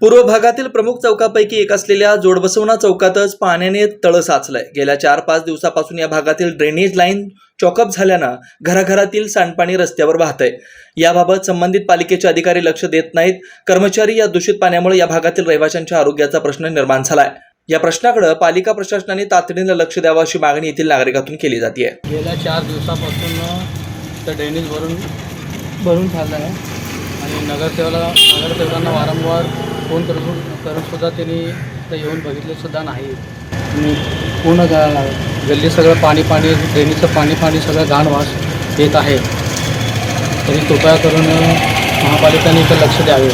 पूर्व भागातील प्रमुख चौकापैकी एक असलेल्या जोडबसवना चौकातच पाण्याने तळ साचलंय। गेल्या 4-5 दिवसापासून या भागातील ड्रेनेज लाईन चॉकअप झाल्यानं घराघरातील सांडपाणी रस्त्यावर वाहतंय। याबाबत संबंधित पालिकेचे अधिकारी लक्ष देत नाहीत। कर्मचारी या दूषित पाण्यामुळे या भागातील रहिवाशांच्या आरोग्याचा प्रश्न निर्माण झालाय। या प्रश्नाकडे पालिका प्रशासनाने तातडीने लक्ष द्यावं अशी मागणी येथील नागरिकांतून केली जाते। गेल्या 4 दिवसापासून तर ड्रेनेज भरून झालं आहे आणि नगरसेवकांना वारंवार फोन करून सुद्धा त्यांनी तर येऊन बघितले सुद्धा नाही। आणि पूर्ण गल्ली सगळं पाणी ड्रेनेजचं पाणी सगळं घाण वास येत आहे। तरी कृपया करून महापालिकेने इथं लक्ष द्यावे।